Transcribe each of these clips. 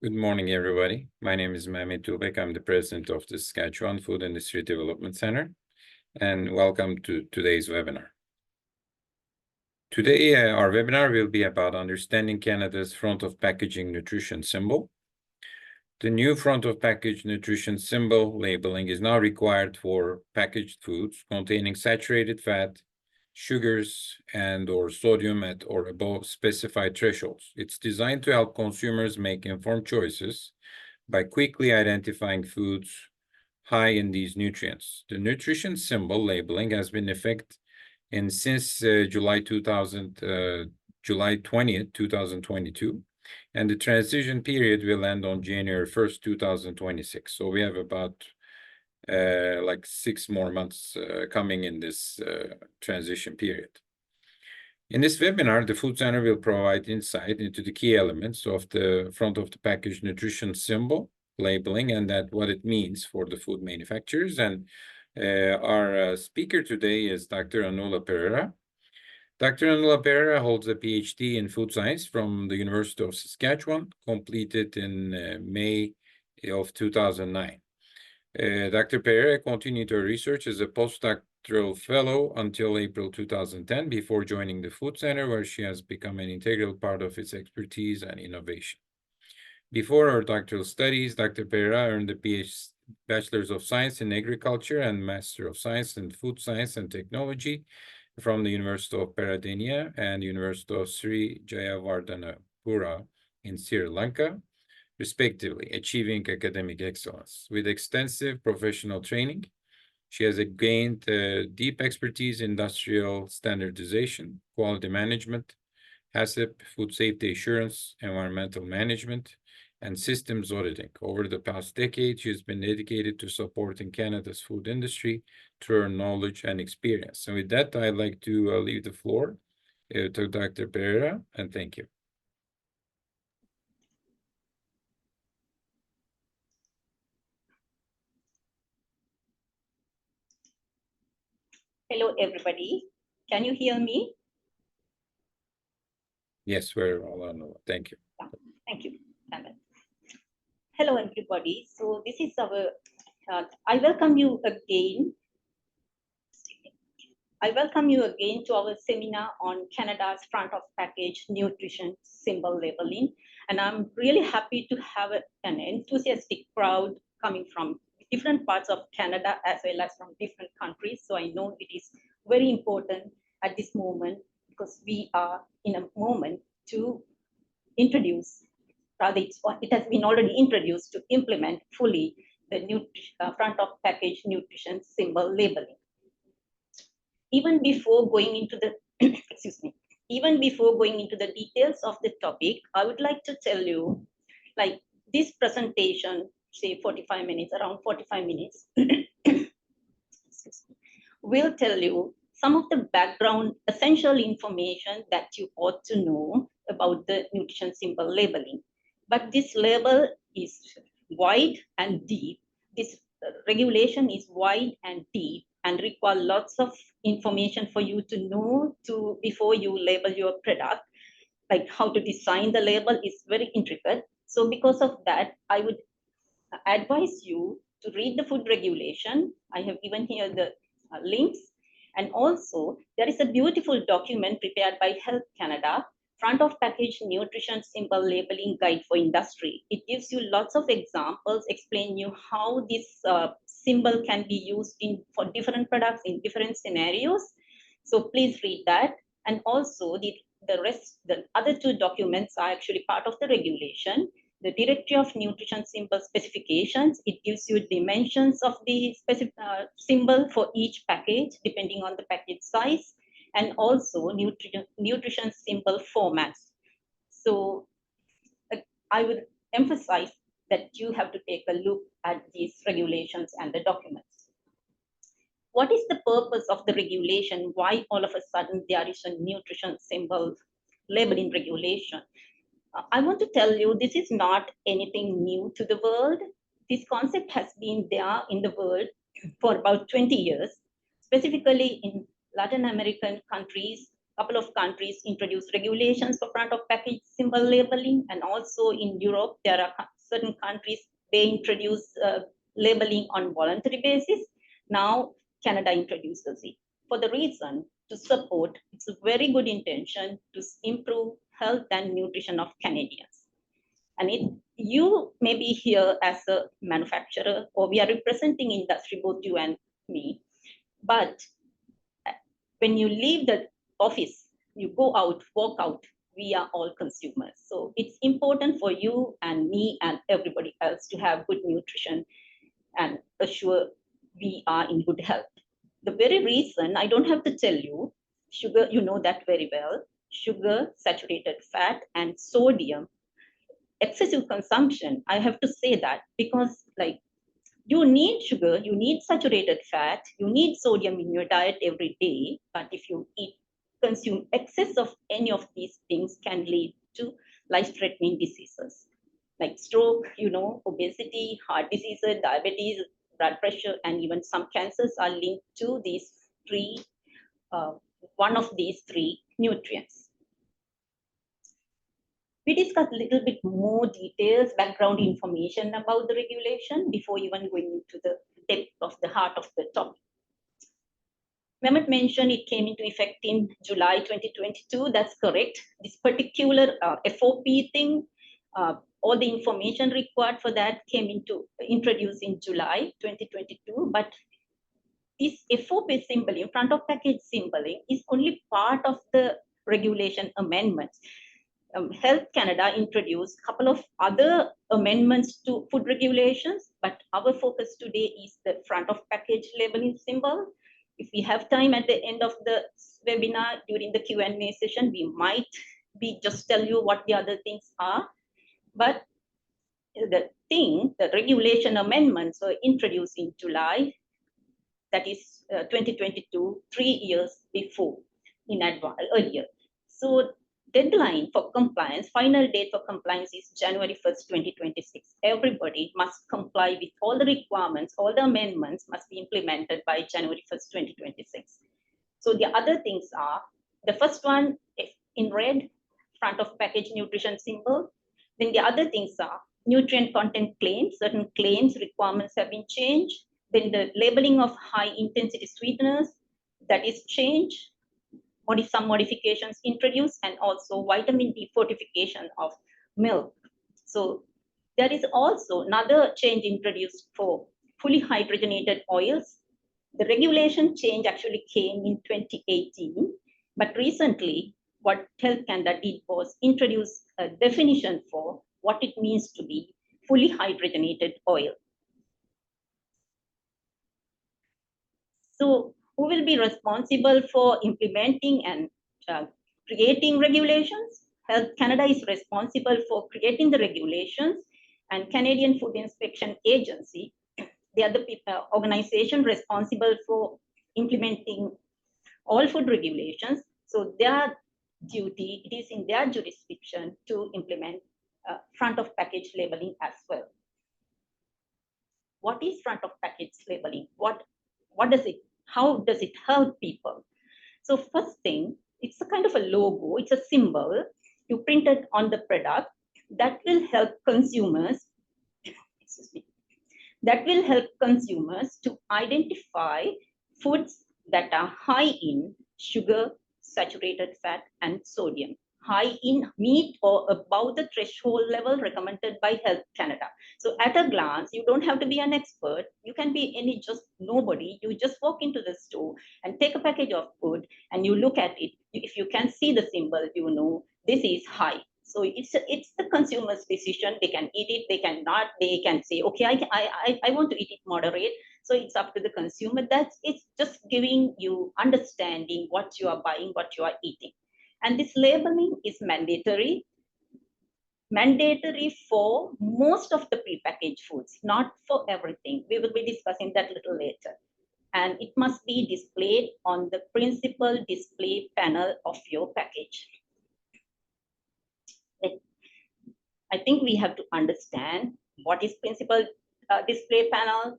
Good morning, everybody. My name is Mehmet Tulbek. I'm the president of the Saskatchewan Food Industry Development Center, and welcome to today's webinar. Today, our webinar will be about understanding Canada's front of packaging nutrition symbol. The new front of package nutrition symbol labeling is now required for packaged foods containing saturated fat, sugars, and/or sodium at or above specified thresholds. It's designed to help consumers make informed choices by quickly identifying foods high in these nutrients. The nutrition symbol labeling has been in effect since July 20th, 2022, and the transition period will end on January 1st, 2026. So we have about like 6 more months coming in this transition period. In this webinar, the Food Center will provide insight into the key elements of the front of the package nutrition symbol labeling and what it means for the food manufacturers. And our speaker today is Dr. Anula Pereira. Dr. Anula Pereira holds a PhD in food science from the University of Saskatchewan, completed in May of 2009. Dr. Pereira continued her research as a postdoctoral fellow until April 2010 before joining the Food Center, where she has become an integral part of its expertise and innovation. Before her doctoral studies, Dr. Pereira earned a Bachelor's of Science in Agriculture and Master of Science in Food Science and Technology from the University of Peradeniya and University of Sri Jayewardenepura in Sri Lanka, respectively, achieving academic excellence. With extensive professional training, she has gained deep expertise in industrial standardization, quality management, HACCP, food safety assurance, environmental management, and systems auditing. Over the past decade, she has been dedicated to supporting Canada's food industry through her knowledge and experience. And with that, I'd like to leave the floor to Dr. Pereira, and thank you. Hello, everybody. Can you hear me? Yes, very well. Thank you. Thank you, Ahmed. Hello, everybody. So this is our, I welcome you again. I welcome you again to our seminar on Canada's front of package nutrition symbol labeling. And I'm really happy to have an enthusiastic crowd coming from different parts of Canada as well as from different countries. So I know it is very important at this moment because we are in a moment to introduce, rather it has been already introduced to implement fully the front of package nutrition symbol labeling. Even before going into the, excuse me, even before going into the details of the topic, I would like to tell you, like this presentation, say 45 minutes, around 45 minutes, will tell you some of the background essential information that you ought to know about the nutrition symbol labeling. But this label is wide and deep. This regulation is wide and deep and require lots of information for you to know before you label your product. Like how to design the label is very intricate. So because of that, I would advise you to read the food regulation. I have given here the links. And also, there is a beautiful document prepared by Health Canada, Front of Package Nutrition Symbol Labeling Guide for Industry. It gives you lots of examples, explain you how this symbol can be used for different products in different scenarios. So please read that. And also, the other two documents are actually part of the regulation. The Directory of Nutrition Symbol Specifications, it gives you dimensions of the symbol for each package, depending on the package size, and also nutrition symbol formats. So I would emphasize that you have to take a look at these regulations and the documents. What is the purpose of the regulation? Why all of a sudden there is a nutrition symbol labeling regulation? I want to tell you, this is not anything new to the world. This concept has been there in the world for about 20 years, specifically in Latin American countries. A couple of countries introduced regulations for front of package symbol labeling, and also in Europe, there are certain countries, they introduce labeling on voluntary basis. Now Canada introduces it for the reason to support. It's a very good intention to improve health and nutrition of Canadians. And you may be here as a manufacturer, or we are representing industry, both you and me. But when you leave the office, you go out, walk out, we are all consumers. So it's important for you and me and everybody else to have good nutrition and assure we are in good health. The very reason, I don't have to tell you, sugar, you know that very well, sugar, saturated fat, and sodium, excessive consumption, I have to say that because like you need sugar, you need saturated fat, you need sodium in your diet every day, but if you consume excess of any of these things can lead to life-threatening diseases like stroke, obesity, heart diseases, diabetes, blood pressure, and even some cancers are linked to these three, one of these three nutrients. We discussed a little bit more details, background information about the regulation before even going into the depth of the heart of the topic. Mehmet mentioned it came into effect in July 2022. That's correct. This particular FOP thing, all the information required for that came into introduced in July 2022. But this FOP symboling, front of package symboling, is only part of the regulation amendments. Health Canada introduced a couple of other amendments to food regulations, but our focus today is the front of package labeling symbol. If we have time at the end of the webinar during the Q&A session, we might just tell you what the other things are. But the regulation amendments were introduced in July, that is 2022, 3 years before, in advance, earlier. So deadline for compliance, final date for compliance is January 1st, 2026. Everybody must comply with all the requirements, all the amendments must be implemented by January 1st, 2026. So the other things are, the first one, if in red, front of package nutrition symbol. Then the other things are nutrient content claims, certain claims, requirements have been changed. Then the labeling of high intensity sweeteners, that is changed. Some modifications introduced, and also vitamin D fortification of milk. So there is also another change introduced for fully hydrogenated oils. The regulation change actually came in 2018, but recently what Health Canada did was introduce a definition for what it means to be fully hydrogenated oil. So who will be responsible for implementing and creating regulations? Health Canada is responsible for creating the regulations, and Canadian Food Inspection Agency, they are the organization responsible for implementing all food regulations. So their duty, it is in their jurisdiction to implement front of package labeling as well. What is front of package labeling? What does it, how does it help people? So first thing, it's a kind of a logo, it's a symbol you printed on the product that will help consumers, that will help consumers to identify foods that are high in sugar, saturated fat, and sodium. High in meat or above the threshold level recommended by Health Canada. So at a glance, you don't have to be an expert. You can be just nobody. You just walk into the store and take a package of food and you look at it. If you can see the symbol, you know this is high. So it's the consumer's decision. They can eat it, they cannot. They can say, okay, I want to eat it moderate. So it's up to the consumer. It's just giving you understanding what you are buying, what you are eating. And this labeling is mandatory for most of the prepackaged foods, not for everything. We will be discussing that a little later. And it must be displayed on the principal display panel of your package. I think we have to understand what is principal display panel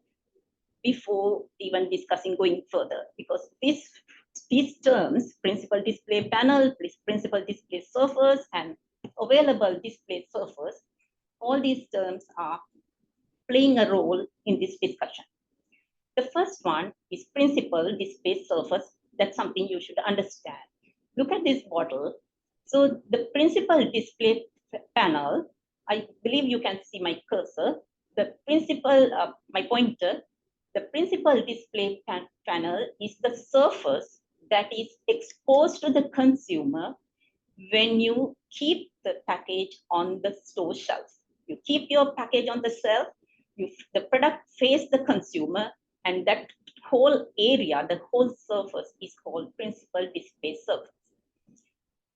before even discussing going further, because these terms, principal display panel, principal display surface, and available display surface, all these terms are playing a role in this discussion. The first one is principal display surface. That's something you should understand. Look at this bottle. So the principal display panel, I believe you can see my cursor. The principal, my pointer, the principal display panel is the surface that is exposed to the consumer when you keep the package on the store shelves. You keep your package on the shelf, the product face the consumer, and that whole area, the whole surface is called principal display surface.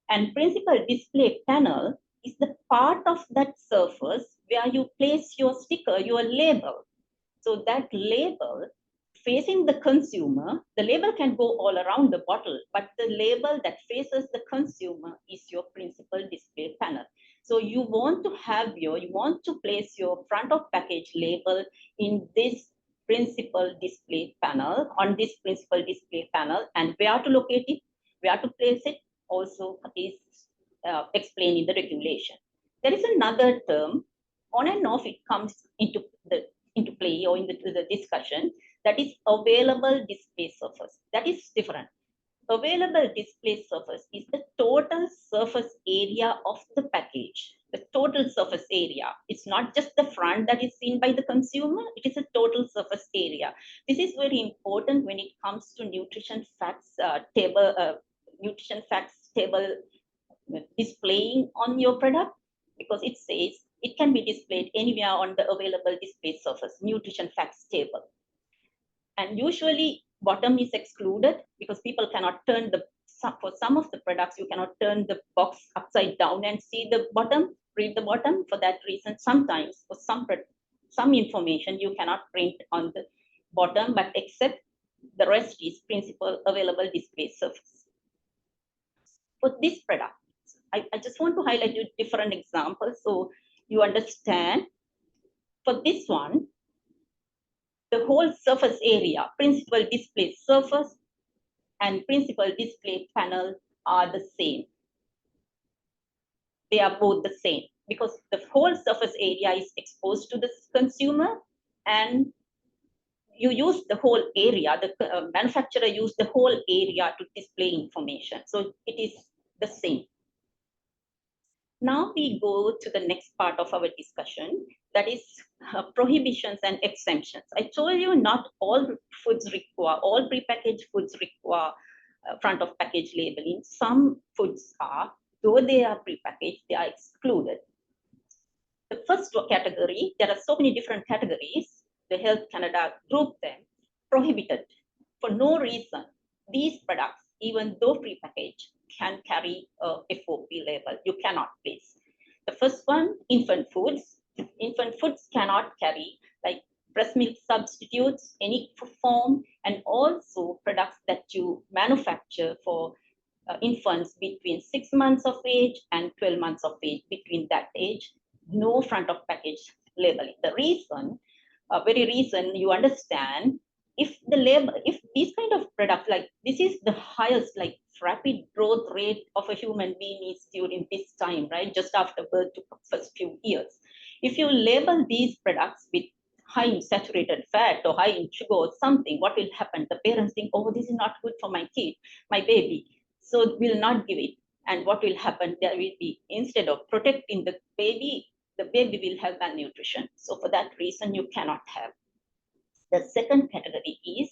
And principal display panel is the part of that surface where you place your sticker, your label. So that label facing the consumer, the label can go all around the bottle, but the label that faces the consumer is your principal display panel. So you want to place your front of package label in this principal display panel, on this principal display panel, and where to locate it, where to place it also is explained in the regulation. There is another term, on and off it comes into play or into the discussion, that is available display surface. That is different. Available display surface is the total surface area of the package, the total surface area. It's not just the front that is seen by the consumer, it is a total surface area. This is very important when it comes to nutrition facts table displaying on your product, because it says it can be displayed anywhere on the available display surface, nutrition facts table. And usually bottom is excluded because people cannot turn for some of the products, you cannot turn the box upside down and see the bottom, read the bottom. For that reason, sometimes for some information you cannot print on the bottom, but except the rest is principal available display surface. For this product, I just want to highlight you different examples so you understand. For this one, the whole surface area, principal display surface and principal display panel are the same. They are both the same because the whole surface area is exposed to the consumer, and you use the whole area, the manufacturer used the whole area to display information. So it is the same. Now we go to the next part of our discussion, that is prohibitions and exemptions. I told you not all foods require, all prepackaged foods require front of package labeling. Some foods are, though they are prepackaged, they are excluded. The first category, there are so many different categories. The Health Canada grouped them, prohibited for no reason. These products, even though prepackaged, can carry a FOP label. You cannot place. The first one, infant foods. Infant foods cannot carry, like breast milk substitutes, any form, and also products that you manufacture for infants between 6 months of age and 12 months of age. Between that age, no front of package labeling. The reason, very reason you understand, if the label, if these kind of products, like this is the highest, like rapid growth rate of a human being is during this time, right? Just after birth to first few years. If you label these products with high in saturated fat or high in sugar or something, what will happen? The parents think, oh, this is not good for my kid, my baby, so will not give it. And what will happen? There will be, instead of protecting the baby will have malnutrition. So for that reason, you cannot have. The second category is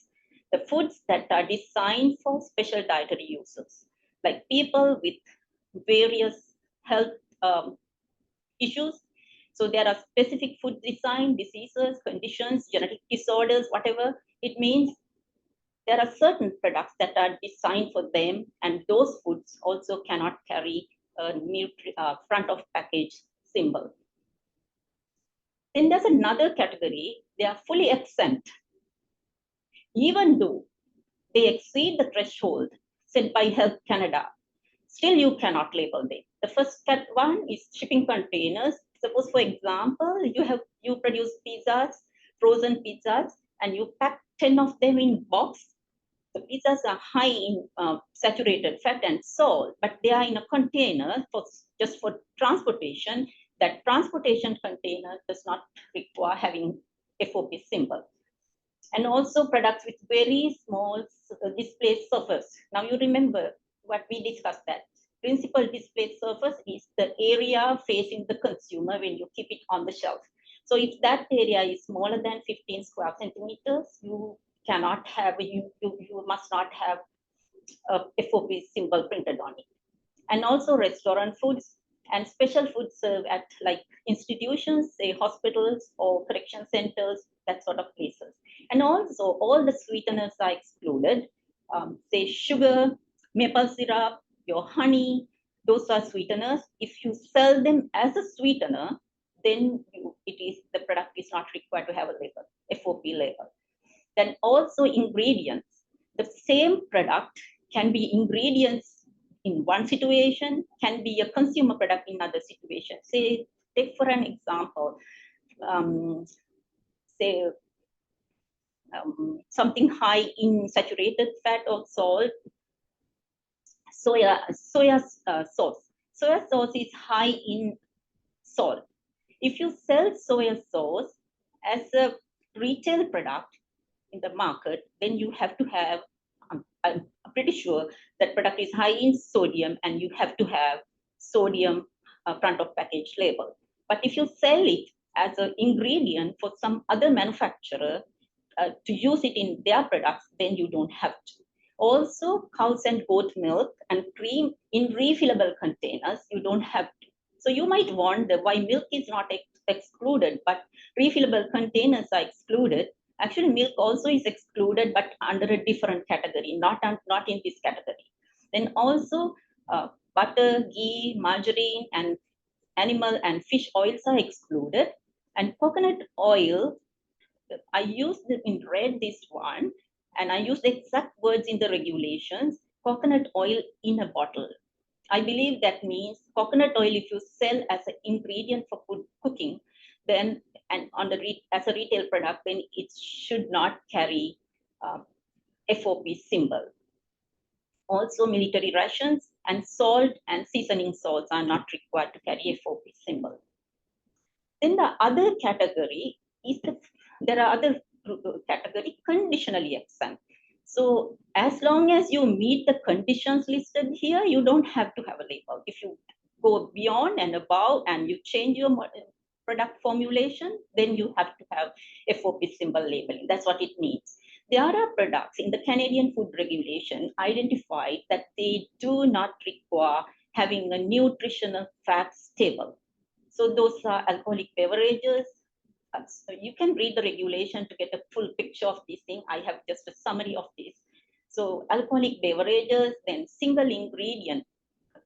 the foods that are designed for special dietary uses, like people with various health issues. So there are specific food design, diseases, conditions, genetic disorders, whatever it means. There are certain products that are designed for them, and those foods also cannot carry a front of package symbol. Then there's another category, they are fully exempt. Even though they exceed the threshold set by Health Canada, still you cannot label them. The first one is shipping containers. Suppose, for example, you produce pizzas, frozen pizzas, and you pack 10 of them in box. The pizzas are high in saturated fat and salt, but they are in a container just for transportation. that transportation container does not require having FOP symbol. And also products with very small display surface. Now you remember what we discussed, that principal display surface is the area facing the consumer when you keep it on the shelf. So if that area is smaller than 15 square centimeters, you cannot have, you must not have a FOP symbol printed on it. And also restaurant foods and special foods served at like institutions, say hospitals or correction centers, that sort of places. And also all the sweeteners are excluded, say sugar, maple syrup, your honey, those are sweeteners. If you sell them as a sweetener, then the product is not required to have a label, FOP label. Then also ingredients. The same product can be ingredients in one situation, can be a consumer product in other situation. Say, take for an example, say something high in saturated fat or salt, soya sauce. Soya sauce is high in salt. If you sell soya sauce as a retail product in the market, then you have to have, I'm pretty sure that product is high in sodium and you have to have sodium front of package label. But if you sell it as an ingredient for some other manufacturer to use it in their products, then you don't have to. Also, cows and goat milk and cream in refillable containers, you don't have to. So you might wonder why milk is not excluded, but refillable containers are excluded. Actually, milk also is excluded, but under a different category, not in this category. Then also butter, ghee, margarine, and animal and fish oils are excluded. And coconut oil, I used in red this one, and I used the exact words in the regulations, coconut oil in a bottle. I believe that means coconut oil, if you sell as an ingredient for food cooking, then and as a retail product, then it should not carry FOP symbol. Also, military rations and salt and seasoning salts are not required to carry FOP symbol. Then the other category is there are other category conditionally exempt. So as long as you meet the conditions listed here, you don't have to have a label. If you go beyond and above and you change your product formulation, then you have to have FOP symbol labeling. That's what it needs. There are products in the Canadian food regulation identified that they do not require having a nutritional facts table. So those are alcoholic beverages. So you can read the regulation to get a full picture of this thing. I have just a summary of this. So alcoholic beverages, then single ingredient,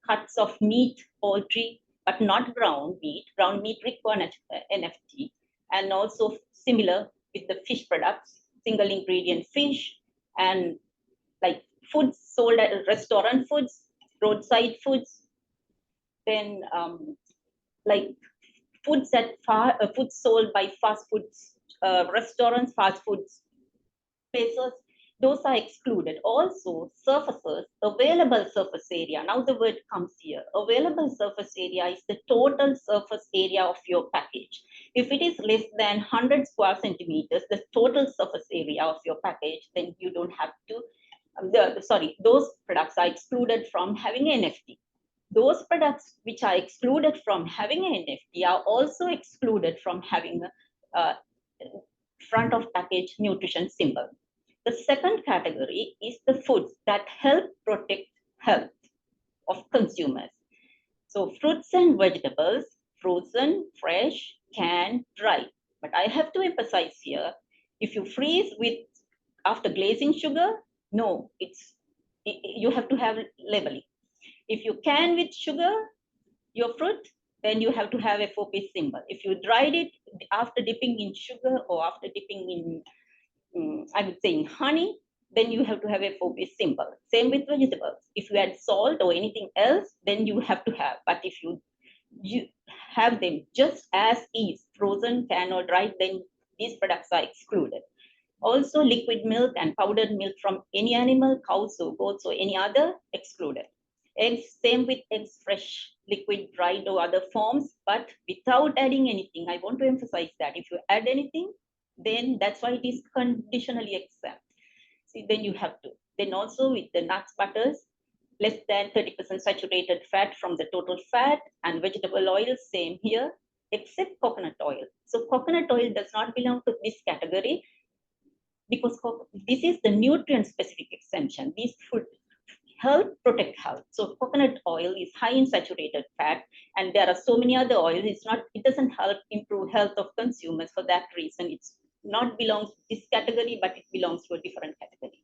cuts of meat, poultry, but not ground meat. Ground meat require NFT. And also similar with the fish products, single ingredient fish, and like foods sold at restaurant foods, roadside foods, then like foods foods sold by fast foods restaurants, fast foods places, those are excluded. Also, surfaces, available surface area. Now the word comes here. Available surface area is the total surface area of your package. If it is less than 100 square centimeters, the total surface area of your package, then you don't have to. Those products are excluded from having NFT. Those products which are excluded from having an NFT are also excluded from having a front of package nutrition symbol. The second category is the foods that help protect health of consumers. So fruits and vegetables, frozen, fresh, canned, dry. But I have to emphasize here, if you freeze with after glazing sugar, no, you have to have labeling. If you can with sugar, your fruit, then you have to have a FOP symbol. If you dried it after dipping in sugar or after dipping in, I would say in honey, then you have to have a FOP symbol. Same with vegetables. If you add salt or anything else, then you have to have. But if you have them just as is, frozen, canned or dried, then these products are excluded. Also, liquid milk and powdered milk from any animal, cows or goats or any other, excluded. Eggs, same with eggs, fresh, liquid, dried, or other forms, but without adding anything. I want to emphasize that if you add anything, then that's why it is conditionally exempt. See, then you have to. Then also with the nuts, butters, less than 30% saturated fat from the total fat, and vegetable oil, same here, except coconut oil. So coconut oil does not belong to this category because this is the nutrient specific exemption. These food help protect health. So coconut oil is high in saturated fat, and there are so many other oils. It doesn't help improve health of consumers. For that reason, it's not belongs to this category, but it belongs to a different category.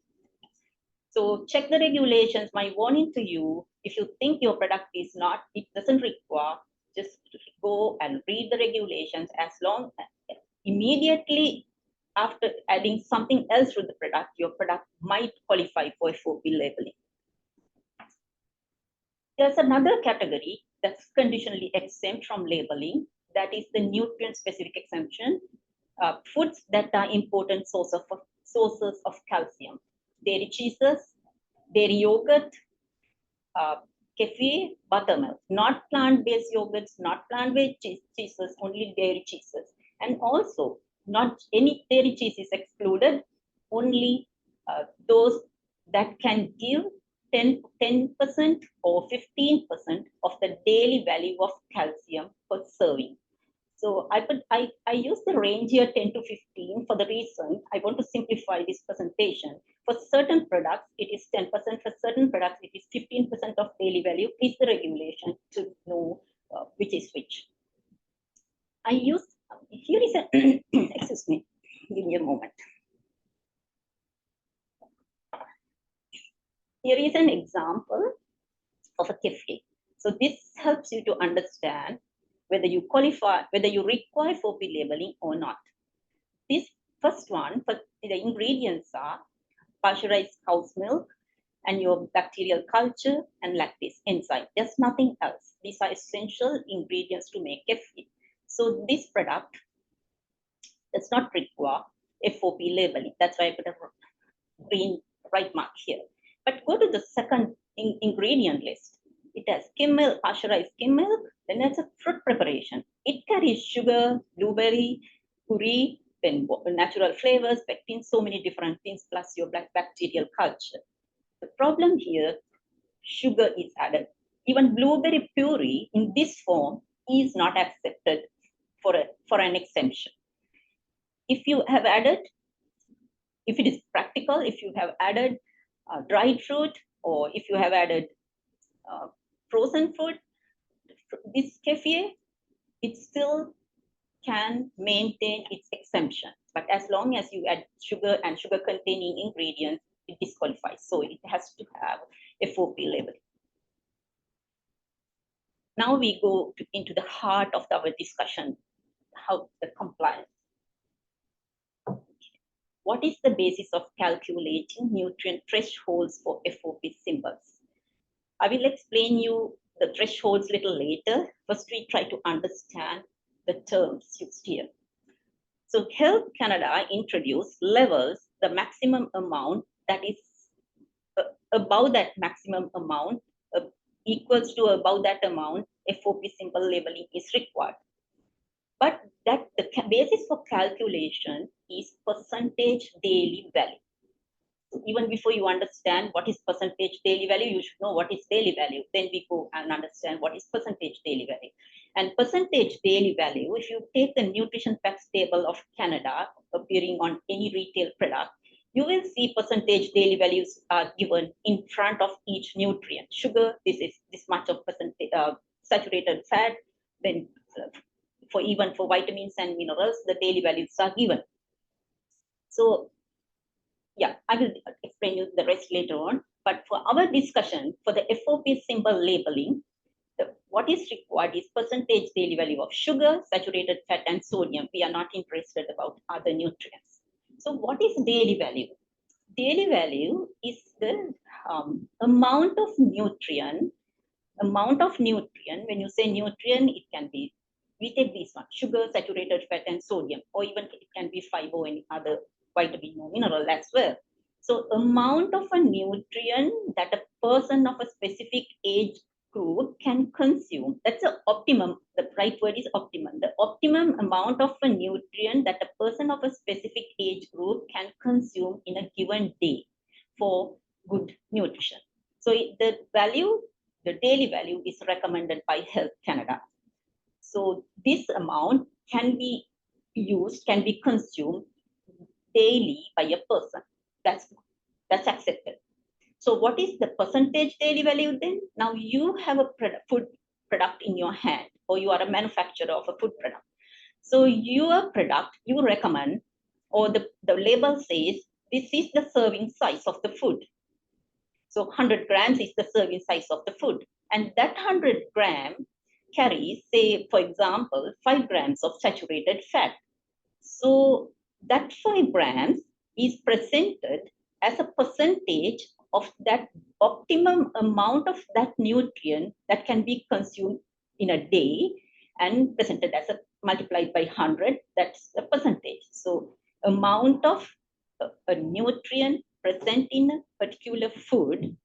So check the regulations. My warning to you, if you think your product is not, it doesn't require, just go and read the regulations. As long immediately after adding something else to the product, your product might qualify for FOP labeling. There's another category that's conditionally exempt from labeling. That is the nutrient-specific exemption. Foods that are important sources of calcium. Dairy cheeses, dairy yogurt, kefir, buttermilk. Not plant-based yogurts, not plant-based cheeses, only dairy cheeses. And also, not any dairy cheese is excluded, only those that can give 10% or 15% of the daily value of calcium per serving. So I use the range here 10 to 15 for the reason I want to simplify this presentation. For certain products, it is 10%. For certain products, it is 15% of daily value. Is the regulation to know which is which. I use, here is a, excuse me, give me a moment. Here is an example of a kefir. So this helps you to understand whether you qualify, whether you require FOP labeling or not. This first one, for the ingredients are pasteurized cow's milk and your bacterial culture and lactase enzyme. There's nothing else. These are essential ingredients to make kefir. So this product does not require FOP labeling. That's why I put a green right mark here. But go to the second ingredient list. It has skim milk, pasteurized skim milk, then it's a fruit preparation. It carries sugar, blueberry, curry, then natural flavors, pectin, so many different things, plus your bacterial culture. The problem here, sugar is added. Even blueberry puree in this form is not accepted for an exemption. If you have added, if it is practical, if you have added dried fruit, or if you have added frozen fruit, this kefir, it still can maintain its exemption. But as long as you add sugar and sugar-containing ingredients, it disqualifies. So it has to have FOP labeling. Now we go into the heart of our discussion, how the compliance. What is the basis of calculating nutrient thresholds for FOP symbols? I will explain you the thresholds a little later. First, we try to understand the terms used here. So Health Canada introduced levels, the maximum amount that is above that maximum amount, equals to above that amount, FOP symbol labeling is required. But that the basis for calculation is percentage daily value. So even before you understand what is percentage daily value, you should know what is daily value. Then we go and understand what is percentage daily value. And percentage daily value, if you take the nutrition facts table of Canada appearing on any retail product, you will see percentage daily values are given in front of each nutrient. Sugar, this is this much of percentage saturated fat. Then for even for vitamins and minerals, the daily values are given. So yeah, I will explain you the rest later on. But for our discussion, for the FOP symbol labeling, what is required is percentage daily value of sugar, saturated fat, and sodium. We are not interested about other nutrients. So what is daily value? Daily value is the amount of nutrient. When you say nutrient, it can be, we take these ones, sugar, saturated fat, and sodium, or even it can be fiber or any other vitamin or mineral as well. So amount of a nutrient that a person of a specific age group can consume. That's the optimum. The right word is optimum. The optimum amount of a nutrient that a person of a specific age group can consume in a given day for good nutrition. So the value, the daily value is recommended by Health Canada. So this amount can be used, can be consumed daily by a person. That's accepted. So what is the percentage daily value then? Now you have a food product in your hand, or you are a manufacturer of a food product. So your product, you recommend, or the label says, this is the serving size of the food. So 100 grams is the serving size of the food. And that 100 gram carries, say, for example, 5 grams of saturated fat. So that 5 grams is presented as a percentage of that optimum amount of that nutrient that can be consumed in a day, and presented as a multiplied by 100, that's the percentage. So amount of a nutrient present in a particular food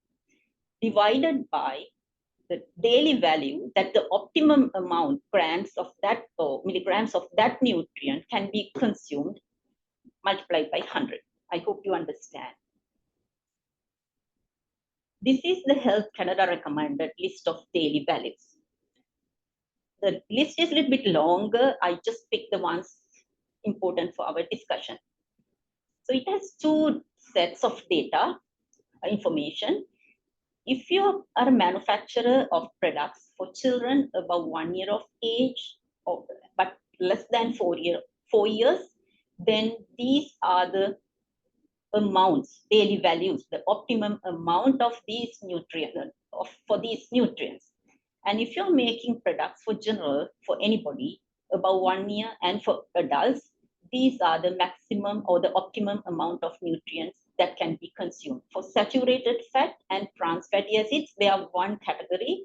divided by the daily value, that the optimum amount grams of that or milligrams of that nutrient can be consumed, multiplied by 100. I hope you understand. This is the Health Canada recommended list of daily values. The list is a little bit longer. I just picked the ones important for our discussion. So it has two sets of data, information. If you are a manufacturer of products for children above 1 year of age, but less than 4 years, then these are the amounts, daily values, the optimum amount of these nutrients, for these nutrients. And if you're making products for general, for anybody above 1 year, and for adults, these are the maximum or the optimum amount of nutrients that can be consumed. For saturated fat and trans fatty acids, they are one category.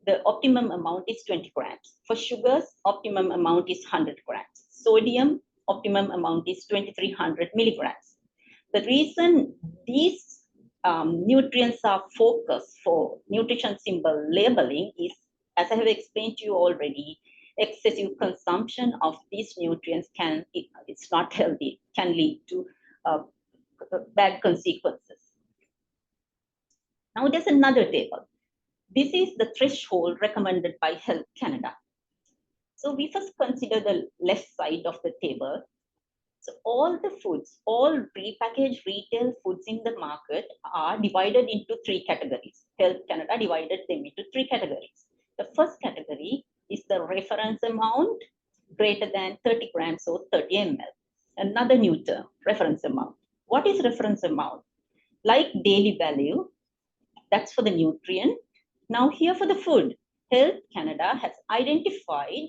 The optimum amount is 20 grams. For sugars, optimum amount is 100 grams. Sodium, optimum amount is 2300 milligrams. The reason these nutrients are focused for nutrition symbol labeling is, as I have explained to you already, excessive consumption of these nutrients it's not healthy, can lead to bad consequences. Now there's another table. This is the threshold recommended by Health Canada. So we first consider the left side of the table. So all the foods, all prepackaged retail foods in the market are divided into three categories. Health Canada divided them into three categories. The first category is the reference amount greater than 30 grams or 30 ml. Another new term, reference amount. What is reference amount? Like daily value, that's for the nutrient. Now here for the food, Health Canada has identified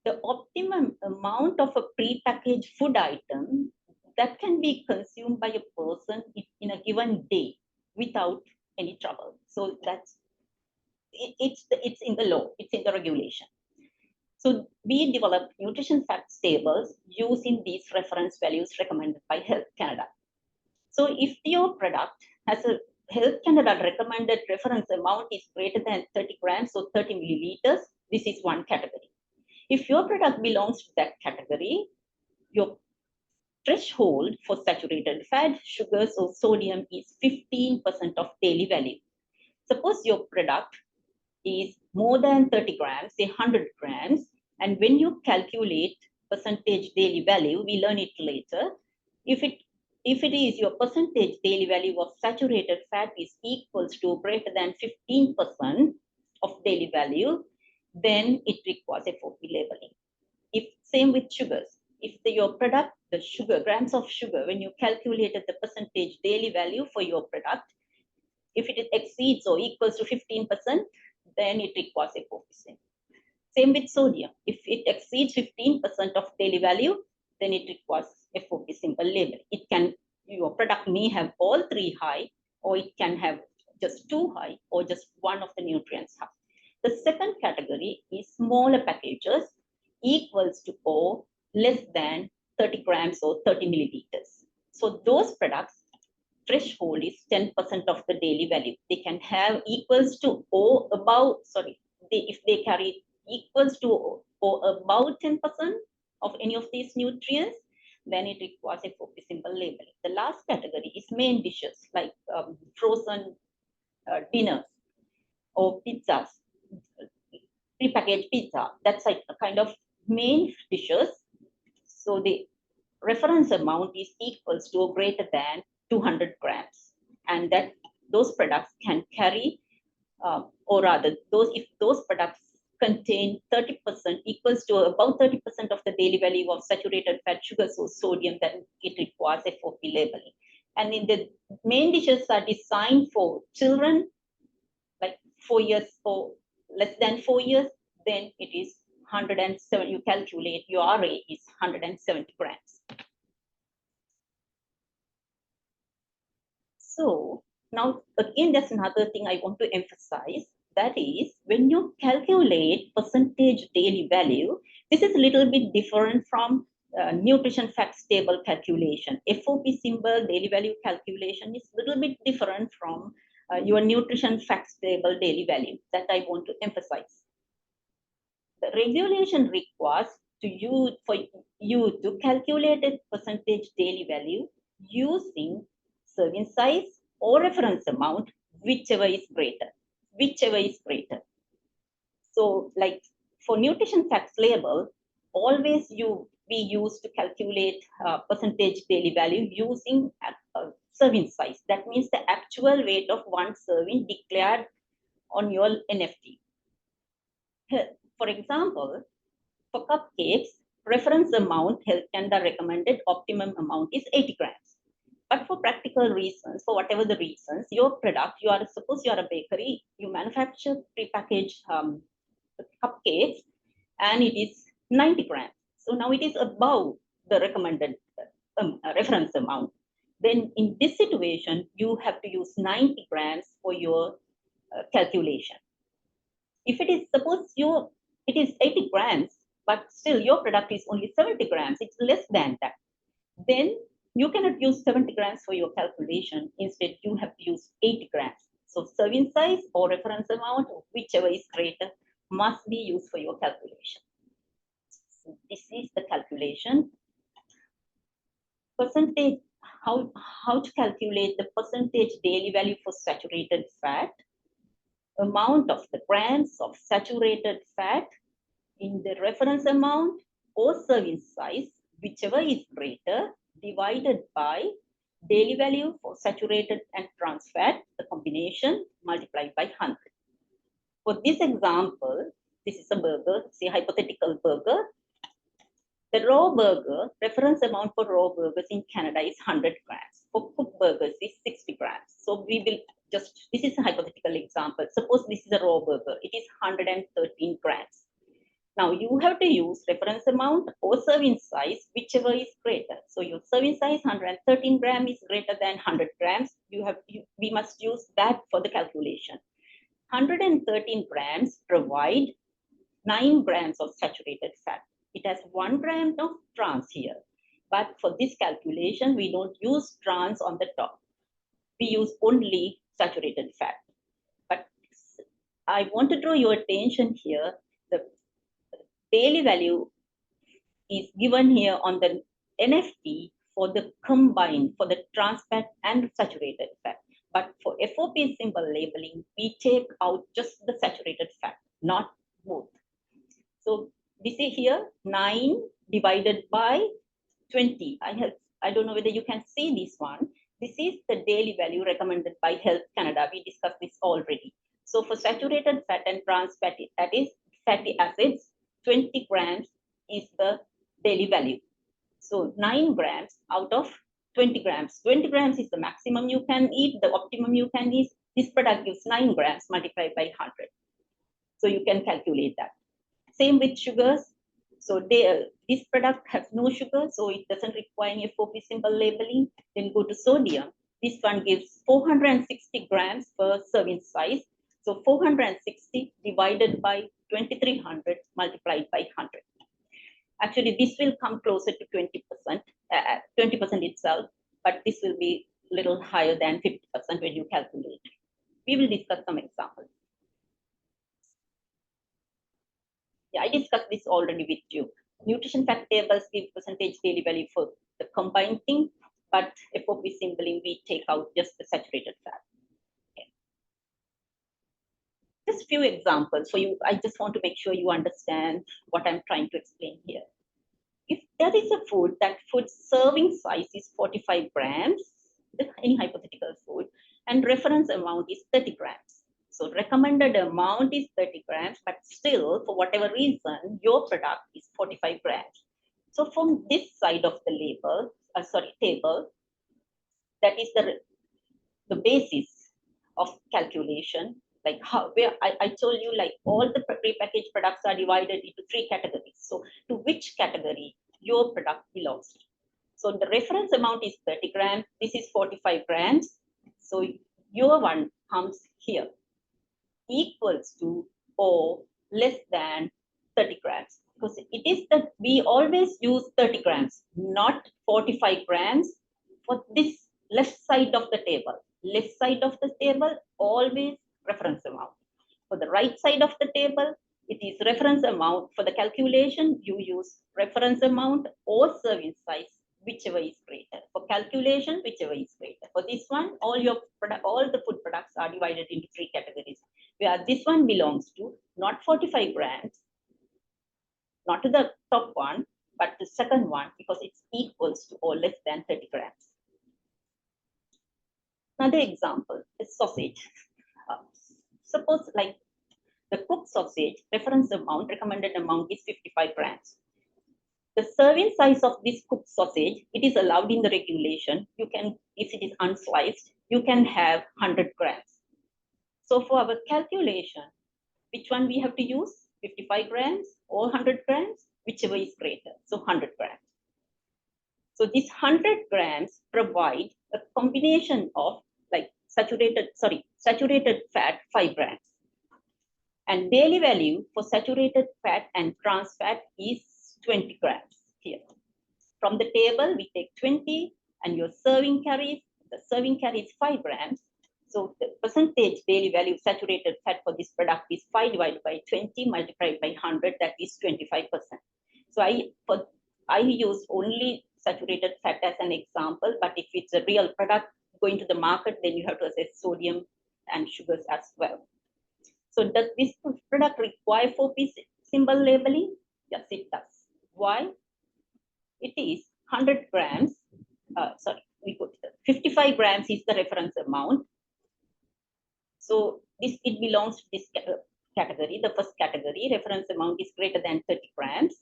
the optimum amount of a prepackaged food item that can be consumed by a person in a given day without any trouble. So that's it's in the law, it's in the regulation. So we developed nutrition facts tables using these reference values recommended by Health Canada. So if your product has a Health Canada recommended reference amount is greater than 30 grams or 30 milliliters, this is one category. If your product belongs to that category, your threshold for saturated fat, sugars, or sodium is 15% of daily value. Suppose your product is more than 30 grams, say 100 grams, and when you calculate percentage daily value, we learn it later. If it is your percentage daily value of saturated fat is equals to greater than 15% of daily value, then it requires FOB labeling. If same with sugars, if your product, the sugar, grams of sugar, when you calculated the percentage daily value for your product, if it exceeds or equals to 15%, then it requires FOB. Same with sodium. If it exceeds 15% of daily value, then it requires FOB symbol label. Your product may have all three high, or it can have just two high, or just one of the nutrients high. The second category is smaller packages equals to or less than 30 grams or 30 milliliters. So those products threshold is 10% of the daily value. They can have equals to or about, if they carry equals to or about 10% of any of these nutrients, then it requires FOP symbol labeling. The last category is main dishes like frozen dinners or pizzas, prepackaged pizza. That's like a kind of main dishes. So the reference amount is equals to or greater than 200 grams, and that those products can carry, or rather, if those products contain 30% equals to about 30% of the daily value of saturated fat, sugars, or sodium, then it requires FOP labeling. And in the main dishes are designed for children, like 4 years or less than 4 years, then it is 107. You calculate your RA is 170 grams. So now again, there's another thing I want to emphasize. That is, when you calculate percentage daily value, this is a little bit different from nutrition facts table calculation. FOP symbol daily value calculation is a little bit different from your nutrition facts table daily value. That I want to emphasize. The regulation requires for you to calculate a percentage daily value using serving size or reference amount, whichever is greater. So like for nutrition facts label, always we use to calculate percentage daily value using serving size. That means the actual weight of one serving declared on your NFT. For example, for cupcakes, reference amount Health Canada recommended optimum amount is 80 grams. But for practical reasons, for whatever the reasons, your product, suppose you are a bakery, you manufacture prepackaged cupcakes, and it is 90 grams. So now it is above the recommended reference amount. Then in this situation, you have to use 90 grams for your calculation. If it is, suppose it is 80 grams, but still your product is only 70 grams, it's less than that, then you cannot use 70 grams for your calculation. Instead, you have to use 80 grams. So serving size or reference amount, whichever is greater, must be used for your calculation. So this is the calculation. Percentage, how to calculate the percentage daily value for saturated fat. Amount of the grams of saturated fat in the reference amount or serving size, whichever is greater, divided by daily value for saturated and trans fat, the combination, multiplied by 100. For this example, this is a burger, say hypothetical burger. The raw burger, reference amount for raw burgers in Canada is 100 grams. For cooked burgers is 60 grams. So we will just, this is a hypothetical example. Suppose this is a raw burger, it is 113 grams. Now you have to use reference amount or serving size, whichever is greater. So your serving size 113 grams is greater than 100 grams. We must use that for the calculation. 113 grams provide 9 grams of saturated fat. It has 1 gram of trans here. But for this calculation, we don't use trans on the top. We use only saturated fat. But I want to draw your attention here. The daily value is given here on the NFT for the combined, for the trans fat and saturated fat. But for FOP symbol labeling, we take out just the saturated fat, not both. So we see here 9 divided by 20. I don't know whether you can see this one. This is the daily value recommended by Health Canada. We discussed this already. So for saturated fat and trans fat, that is fatty acids, 20 grams is the daily value. So 9 grams out of 20 grams. 20 grams is the maximum you can eat. The optimum you can eat. This product gives 9 grams multiplied by 100. So you can calculate that. Same with sugars. So this product has no sugar, so it doesn't require any FOP symbol labeling. Then go to sodium. This one gives 460 grams per serving size. So 460 divided by 2300 multiplied by 100. Actually, this will come closer to 20%, 20% itself, but this will be little higher than 50% when you calculate. We will discuss some examples. Yeah, I discussed this already with you. Nutrition fact tables give percentage daily value for the combined thing, but FOB symboling, we take out just the saturated fat. Okay. Just few examples for you. I just want to make sure you understand what I'm trying to explain here. If there is a food, that food serving size is 45 grams, any hypothetical food, and reference amount is 30 grams. So recommended amount is 30 grams, but still, for whatever reason, your product is 45 grams. So from this side of the table, that is the basis of calculation. Like how, where I told you, like all the prepackaged products are divided into 3 categories. So to which category your product belongs to. So the reference amount is 30 grams. This is 45 grams. So your one comes here, equals to or less than 30 grams. Because it is that we always use 30 grams, not 45 grams for this left side of the table. Left side of the table, always reference amount. For the right side of the table, it is reference amount. For the calculation, you use reference amount or serving size, whichever is greater. For calculation, whichever is greater. For this one, all the food products are divided into 3 categories, where this one belongs to not 45 grams, not to the top one, but the second one, because it's equals to or less than 30 grams. Another example is sausage. Suppose like the cooked sausage, reference amount, recommended amount is 55 grams. The serving size of this cooked sausage, it is allowed in the regulation. You can, if it is unsliced, you can have 100 grams. So for our calculation, which one we have to use? 55 grams or 100 grams, whichever is greater. So 100 grams. So this 100 grams provide a combination of like saturated fat 5 grams. And daily value for saturated fat and trans fat is 20 grams here. From the table, we take 20 and your serving carries, the serving carries 5 grams. So the percentage daily value of saturated fat for this product is 5 divided by 20 multiplied by 100, that is 25%. So I use only saturated fat as an example, but if it's a real product going to the market, then you have to assess sodium and sugars as well. So does this product require FOB symbol labeling? Yes, it does. Why? It is 100 grams, we put 55 grams is the reference amount. So it belongs to this category, the first category, reference amount is greater than 30 grams.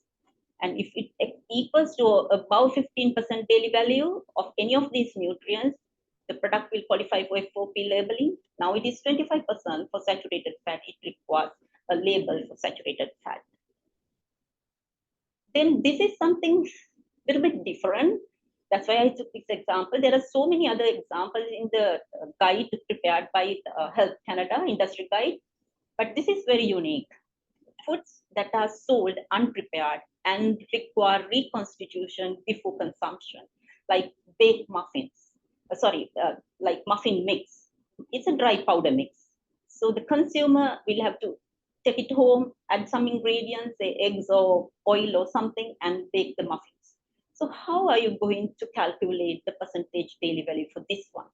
And if it equals to above 15% daily value of any of these nutrients, the product will qualify for FOB labeling. Now it is 25% for saturated fat. It requires a label for saturated fat. Then this is something a little bit different. That's why I took this example. There are so many other examples in the guide prepared by Health Canada industry guide, but this is very unique. Foods that are sold unprepared and require reconstitution before consumption, like baked muffins, like muffin mix. It's a dry powder mix. So the consumer will have to take it home, add some ingredients, say eggs or oil or something, and bake the muffins. So how are you going to calculate the percentage daily value for this one?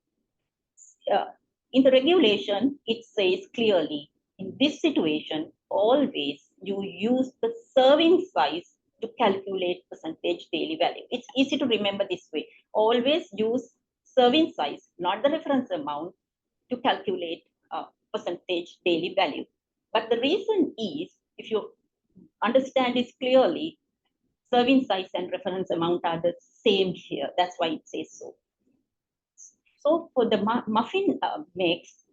In the regulation, it says clearly, in this situation, always you use the serving size to calculate percentage daily value. It's easy to remember this way. Always use serving size, not the reference amount, to calculate percentage daily value. But the reason is, if you understand this clearly, serving size and reference amount are the same here. That's why it says so. So for the muffin mix,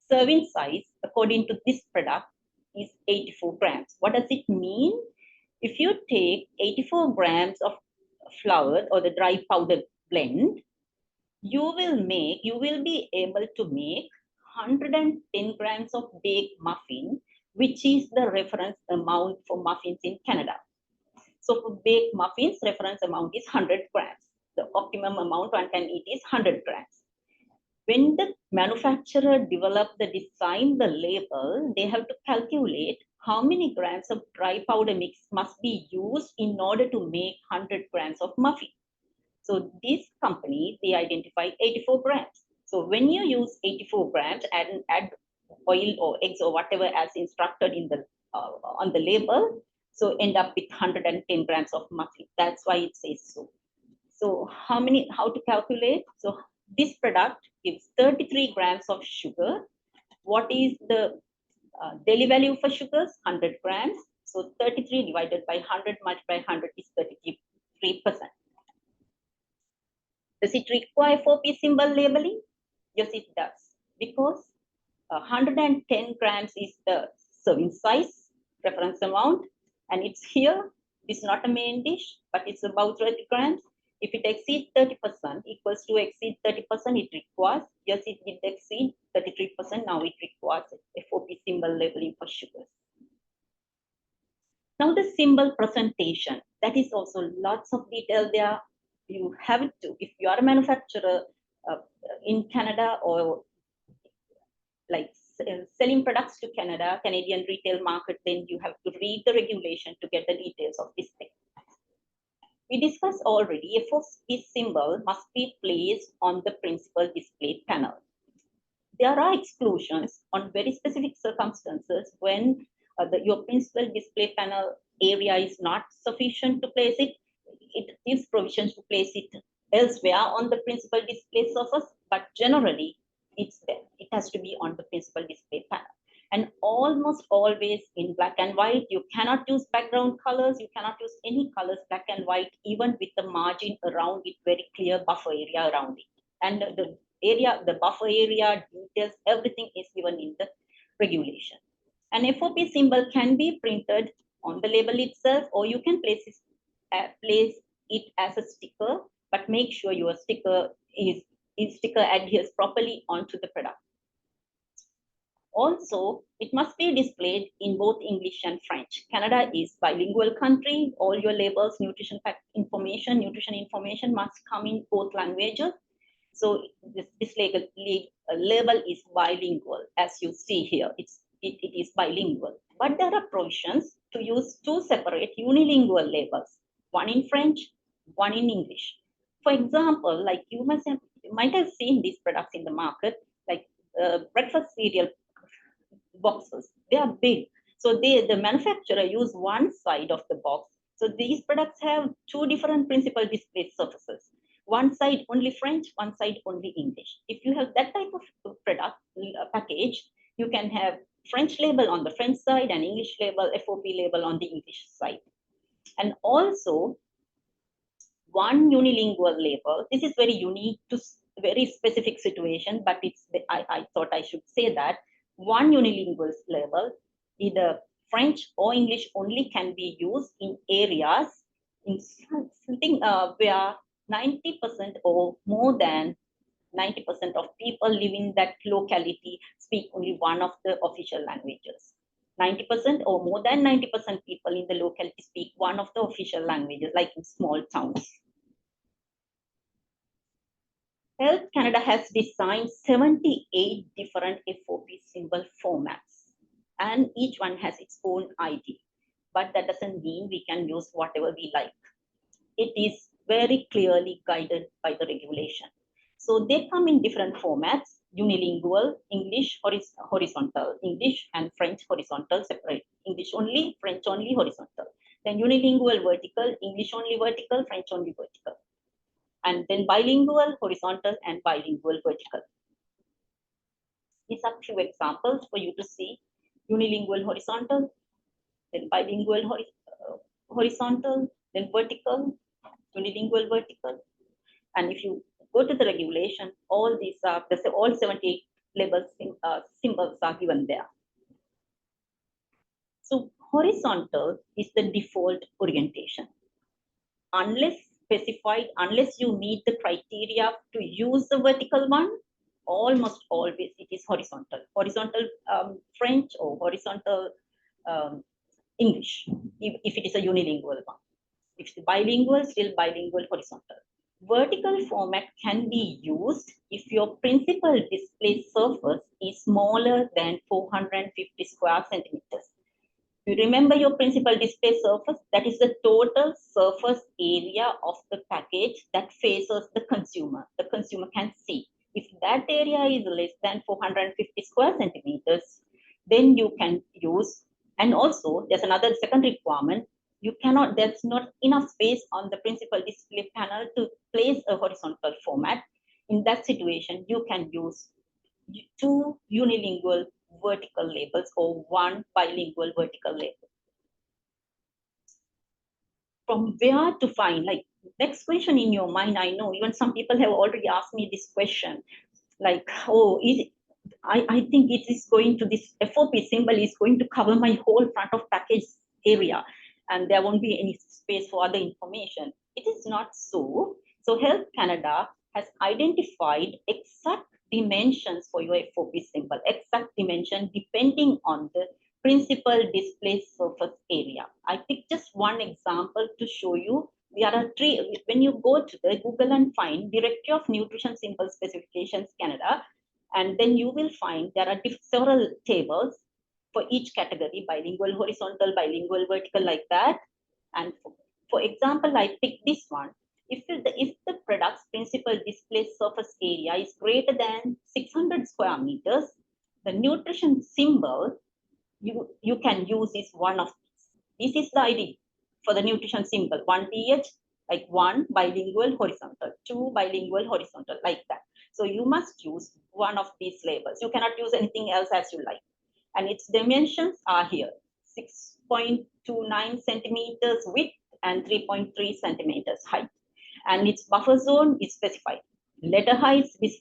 serving size, according to this product, is 84 grams. What does it mean? If you take 84 grams of flour or the dry powder blend, you will be able to make 110 grams of baked muffin, which is the reference amount for muffins in Canada. So for baked muffins, reference amount is 100 grams. The optimum amount one can eat is 100 grams. When the manufacturer developed the design, the label, they have to calculate how many grams of dry powder mix must be used in order to make 100 grams of muffin. So this company, they identify 84 grams. So when you use 84 grams and add oil or eggs or whatever as instructed in the on the label, so end up with 110 grams of muffin. That's why it says so. So how to calculate? So this product gives 33 grams of sugar. What is the daily value for sugars? 100 grams. So 33 divided by 100 multiplied by 100 is 33%. Does it require 4P symbol labeling? Yes, it does. Because 110 grams is the serving size, reference amount, and it's here. It's not a main dish, but it's about 30 grams. If it exceeds 30%, equals to exceed 30%, it requires, yes, it did exceed 33%, now it requires a 4P symbol labeling for sugars. Now the symbol presentation, that is also lots of detail there. You have to, if you are a manufacturer in Canada or like selling products to Canada, Canadian retail market, then you have to read the regulation to get the details of this thing. We discussed already, a 4P symbol must be placed on the principal display panel. There are exclusions on very specific circumstances when your principal display panel area is not sufficient to place it. It gives provisions to place it elsewhere on the principal display surface, but generally it's there. It has to be on the principal display panel. And almost always in black and white, you cannot use background colors, you cannot use any colors, black and white, even with the margin around it, very clear buffer area around it. And the area, the buffer area, details, everything is given in the regulation. An FOP symbol can be printed on the label itself, or you can place it as a sticker, but make sure your sticker adheres properly onto the product. Also, it must be displayed in both English and French. Canada is bilingual country. All your labels, nutrition information must come in both languages. So this label is bilingual, as you see here. It is bilingual. But there are provisions to use two separate unilingual labels, one in French, one in English. For example, like you might have seen these products in the market, like breakfast cereal boxes. They are big. So the manufacturer use one side of the box. So these products have two different principal display surfaces. One side only French, one side only English. If you have that type of product package, you can have French label on the French side and English label, FOP label on the English side. And also one unilingual label. This is very unique to very specific situation, but I thought I should say that one unilingual label, either French or English only, can be used in areas in something where 90% or more than 90% of people living that locality speak only one of the official languages. 90% or more than 90% people in the locality speak one of the official languages, like in small towns. Health Canada has designed 78 different FOP symbol formats, and each one has its own ID. But that doesn't mean we can use whatever we like. It is very clearly guided by the regulation. So they come in different formats: unilingual, English horizontal, English and French horizontal separate, English only, French only horizontal. Then unilingual vertical, English only vertical, French only vertical. And then bilingual horizontal and bilingual vertical. These are few examples for you to see: unilingual horizontal, then bilingual horizontal, then vertical, unilingual vertical. And if you go to the regulation, all these are, all 78 labels, symbols are given there. So horizontal is the default orientation. Unless specified, unless you meet the criteria to use the vertical one, almost always it is horizontal. Horizontal French or horizontal English, if it is a unilingual one. If it's bilingual, still bilingual horizontal. Vertical format can be used if your principal display surface is smaller than 450 square centimeters. You remember your principal display surface? That is the total surface area of the package that faces the consumer. The consumer can see. If that area is less than 450 square centimeters, then you can use, and also there's another second requirement, there's not enough space on the principal display panel to place a horizontal format. In that situation, you can use 2 unilingual vertical labels or 1 bilingual vertical label. From where to find, like, next question in your mind, I know even some people have already asked me this question, like, oh, I think it is going to, this FOP symbol is going to cover my whole front of package area and there won't be any space for other information. It is not so. So Health Canada has identified exact dimensions for your FOP symbol, exact dimension depending on the principal display surface area. I picked just one example to show you. There are 3, when you go to the Google and find Directory of Nutrition Symbol Specifications Canada, and then you will find there are several tables for each category, bilingual horizontal, bilingual vertical, like that. And for example, I picked this one. If the product's principal display surface area is greater than 600 square meters, the nutrition symbol you can use is one of these. This is the ID for the nutrition symbol. 1 BH, like 1 bilingual horizontal, 2 bilingual horizontal, like that. So you must use one of these labels. You cannot use anything else as you like. And its dimensions are here: 6.29 centimeters width and 3.3 centimeters height. And its buffer zone is specified. Letter height is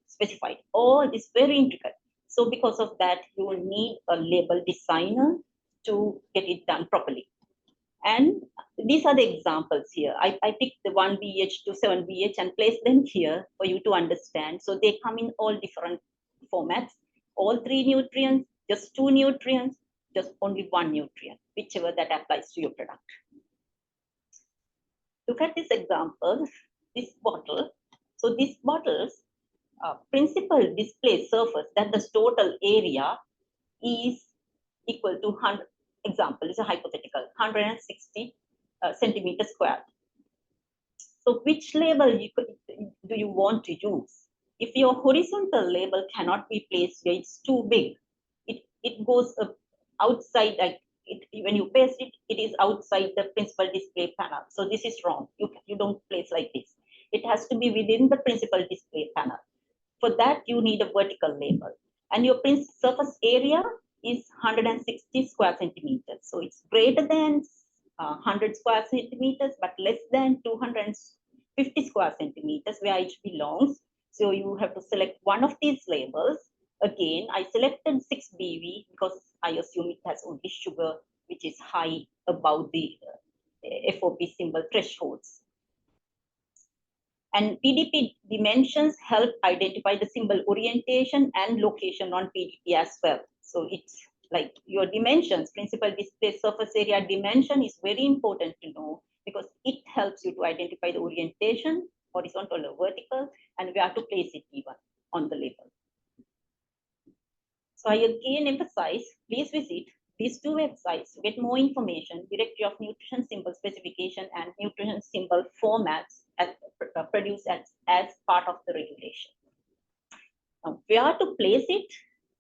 specified. All is very intricate. So because of that, you will need a label designer to get it done properly. And these are the examples here. I picked the 1 BH to 7 BH and placed them here for you to understand. So they come in all different formats, all 3 nutrients, just 2 nutrients, just only 1 nutrient, whichever that applies to your product. Look at this example, this bottle. So this bottle's principal display surface, that the total area is equal to 100, example is a hypothetical, 160 centimeters squared. So which label do you want to use? If your horizontal label cannot be placed here, it's too big. It goes outside, like when you paste it, it is outside the principal display panel. So this is wrong. You don't place like this. It has to be within the principal display panel. For that, you need a vertical label. And your surface area is 160 square centimeters. So it's greater than 100 square centimeters, but less than 250 square centimeters, where it belongs. So you have to select one of these labels. Again, I selected 6 BV because I assume it has only sugar, which is high above the FOP symbol thresholds. And PDP dimensions help identify the symbol orientation and location on PDP as well. So it's like your dimensions, principal display surface area dimension is very important to know because it helps you to identify the orientation, horizontal or vertical, and where to place it even on the label. So I again emphasize, please visit these 2 websites to get more information: Directory of Nutrition Symbol Specification and Nutrition Symbol Formats produced as part of the regulation. Now, where to place it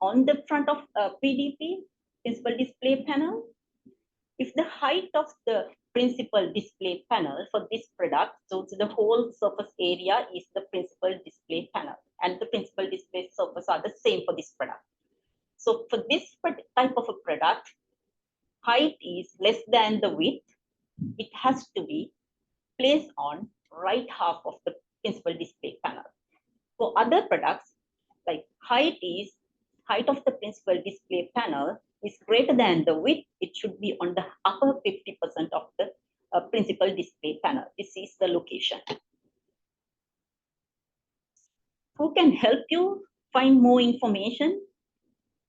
on the front of PDP, principal display panel? If the height of the principal display panel for this product, so the whole surface area is the principal display panel, and the principal display surface are the same for this product. So for this type of a product, height is less than the width. It has to be placed on right half of the principal display panel. For other products, like height of the principal display panel is greater than the width, it should be on the upper 50% of the principal display panel. This is the location. Who can help you find more information?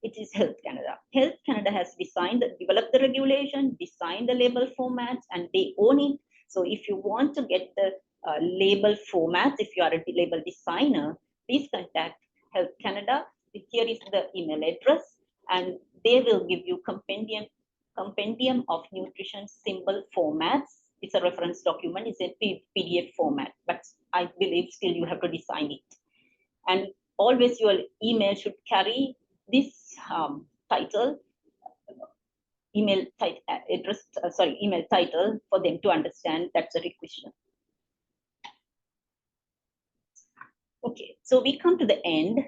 It is Health Canada. Health Canada has developed the regulation, designed the label formats, and they own it. So if you want to get the label formats, if you are a label designer, please contact Health Canada. Here is the email address, and they will give you compendium of nutrition symbol formats. It's a reference document, it's a PDF format, but I believe still you have to design it. And always your email should carry this title, email title for them to understand that's a requisition. Okay, so we come to the end.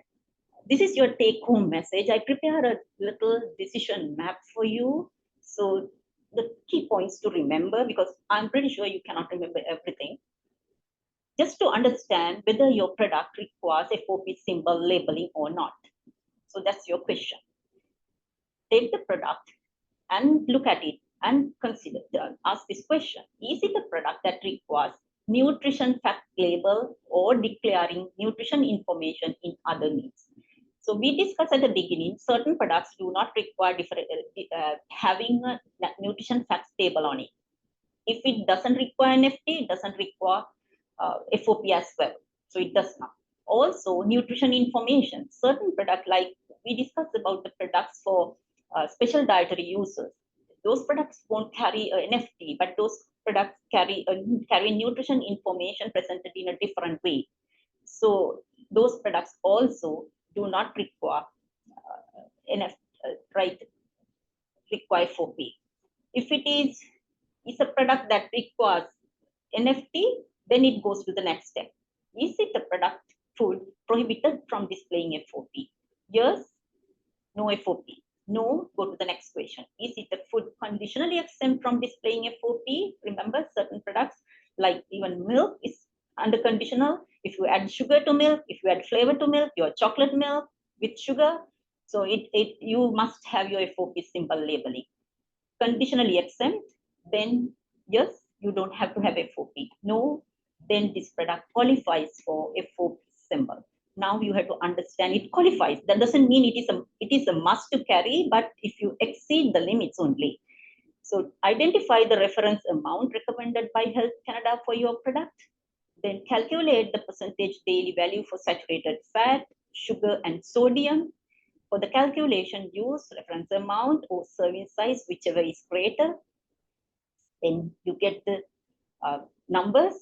This is your take-home message. I prepare a little decision map for you. So the key points to remember, because I'm pretty sure you cannot remember everything. Just to understand whether your product requires FOP symbol labeling or not. So that's your question. Take the product and look at it and consider, ask this question. Is it a product that requires nutrition fact label or declaring nutrition information in other needs? So we discussed at the beginning, certain products do not require having a nutrition facts table on it. If it doesn't require NFT, it doesn't require FOP as well. So it does not. Also, nutrition information. Certain products, like we discussed about the products for special dietary users, those products won't carry an NFT, but those products carry nutrition information presented in a different way. So those products also do not require require FOP. If it is a product that requires NFT, then it goes to the next step. Is it a product food prohibited from displaying FOP? Yes, no FOP. No, go to the next question. Is it a food conditionally exempt from displaying FOP? Remember, certain products like even milk is under conditional. If you add sugar to milk, if you add flavor to milk, your chocolate milk with sugar, so you must have your FOP symbol labeling. Conditionally exempt, then yes, you don't have to have FOP. No, then this product qualifies for FOP symbol. Now you have to understand it qualifies. That doesn't mean it is a must to carry, but if you exceed the limits only. So identify the reference amount recommended by Health Canada for your product. Then calculate the percentage daily value for saturated fat, sugar, and sodium. For the calculation, use reference amount or serving size, whichever is greater. Then you get the numbers.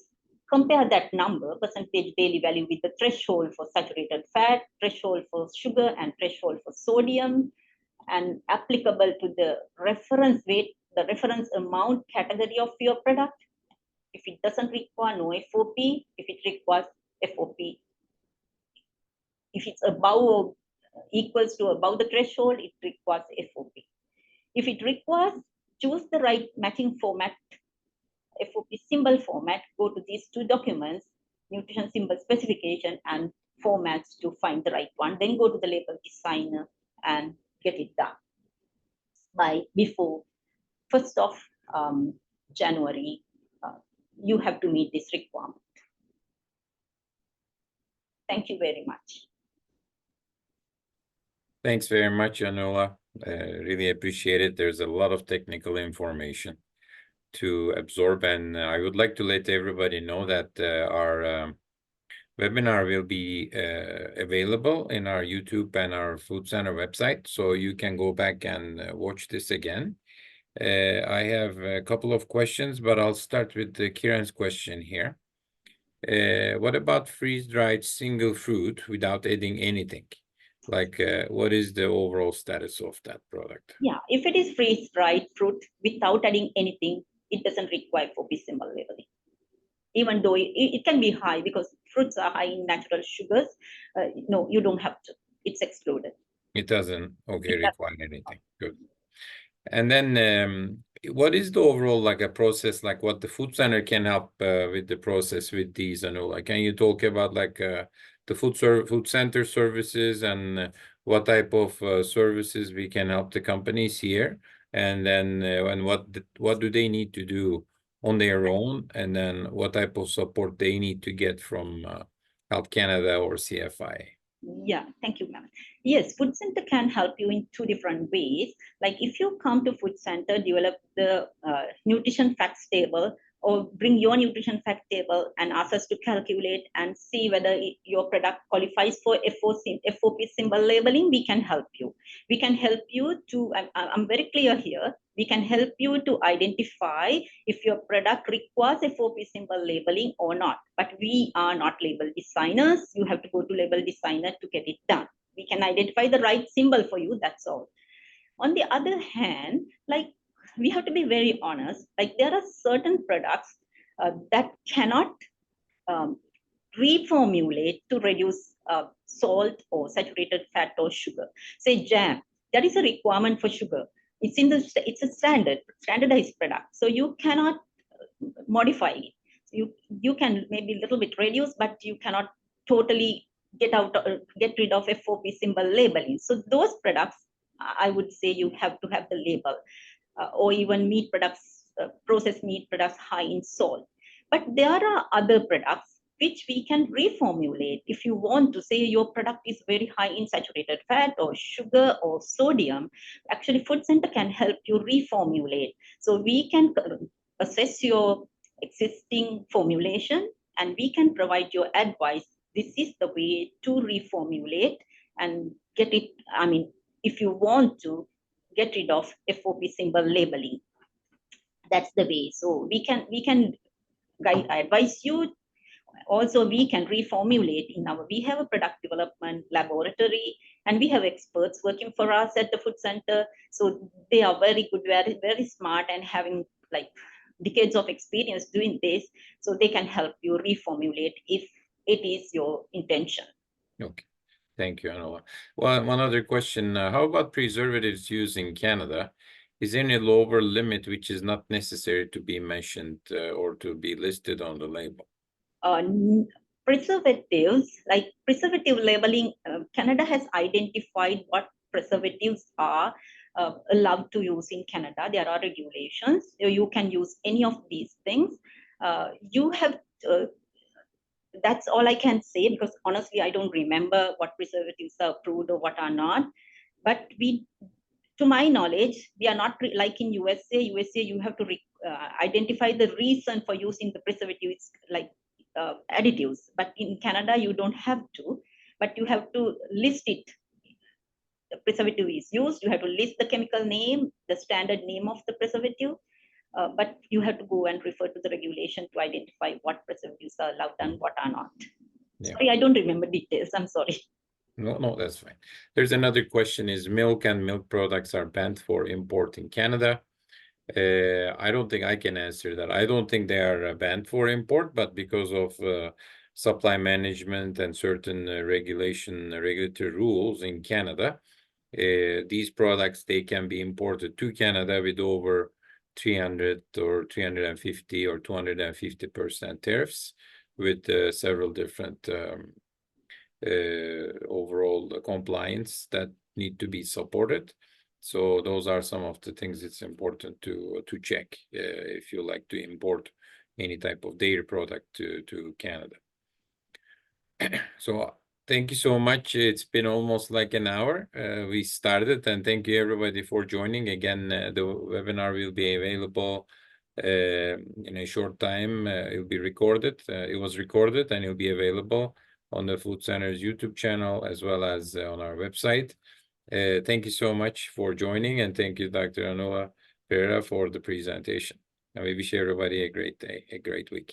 Compare that number, percentage daily value, with the threshold for saturated fat, threshold for sugar, and threshold for sodium, and applicable to the reference weight, the reference amount category of your product. If it doesn't require, no FOP. If it requires FOP, if it's above or equals to above the threshold, it requires FOP. If it requires, choose the right matching format, FOP symbol format. Go to these two documents, nutrition symbol specification and formats, to find the right one. Then go to the label designer and get it done by before 1st of January. You have to meet this requirement. Thank you very much. Thanks very much, Anula. Really appreciate it. There's a lot of technical information to absorb, and I would like to let everybody know that our webinar will be available in our YouTube and our Food Center website, so you can go back and watch this again. I have a couple of questions, but I'll start with Kiran's question here. What about freeze-dried single fruit without adding anything? Like, what is the overall status of that product? Yeah, if it is freeze-dried fruit without adding anything, it doesn't require FOP symbol labeling. Even though it can be high, because fruits are high in natural sugars. No, you don't have to. It's excluded. It doesn't, okay, require anything. Good. And then what is the overall like a process, like what the Food Center can help with the process with these, Anula? Can you talk about like the Food Center services and what type of services we can help the companies here? And then and what do they need to do on their own? And then what type of support they need to get from Health Canada or CFI? Yeah, thank you, ma'am. Yes, Food Center can help you in two different ways. Like if you come to Food Center, develop the nutrition facts table or bring your nutrition fact table and ask us to calculate and see whether your product qualifies for FOP symbol labeling, we can help you. We can help you to, I'm very clear here, we can help you to identify if your product requires FOP symbol labeling or not. But we are not label designers. You have to go to label designer to get it done. We can identify the right symbol for you, that's all. On the other hand, like, we have to be very honest, like there are certain products that cannot reformulate to reduce salt or saturated fat or sugar. Say jam, that is a requirement for sugar. It's a standardized product. So you cannot modify it. You can maybe a little bit reduce, but you cannot totally get rid of FOP symbol labeling. So those products, I would say you have to have the label, or even meat products, processed meat products high in salt. But there are other products which we can reformulate. If you want to say your product is very high in saturated fat or sugar or sodium, actually Food Center can help you reformulate. So we can assess your existing formulation and we can provide your advice. This is the way to reformulate and get it, I mean, if you want to get rid of FOP symbol labeling, that's the way. So we can guide, advise you. Also, we can reformulate we have a product development laboratory and we have experts working for us at the Food Center. So they are very good, very, very smart and having like decades of experience doing this. So they can help you reformulate if it is your intention. Okay. Thank you, Anoa. Well, one other question. How about preservatives used in Canada? Is there any lower limit which is not necessary to be mentioned or to be listed on the label? Preservatives, like preservative labeling, Canada has identified what preservatives are allowed to use in Canada. There are regulations. You can use any of these things. That's all I can say, because honestly, I don't remember what preservatives are approved or what are not. But to my knowledge, we are not like in USA. You have to identify the reason for using the preservatives, like additives. But in Canada, you don't have to, but you have to list it. The preservative is used, you have to list the chemical name, the standard name of the preservative, but you have to go and refer to the regulation to identify what preservatives are allowed and what are not. Yeah. Sorry, I don't remember details, I'm sorry. No, that's fine. There's another question, is milk and milk products are banned for import in Canada? I don't think I can answer that. I don't think they are banned for import, but because of supply management and certain regulatory rules in Canada, these products, they can be imported to Canada with over 300 or 350 or 250% tariffs, with several different overall compliance that need to be supported. So those are some of the things it's important to check if you like to import any type of dairy product to Canada. So thank you so much. It's been almost like an hour. We started, and thank you everybody for joining. Again, the webinar will be available in a short time. It'll be recorded. It was recorded and it'll be available on the Food Center's YouTube channel as well as on our website. Thank you so much for joining, and thank you, Dr. Anoa Pereira, for the presentation. And we wish everybody a great day, a great week.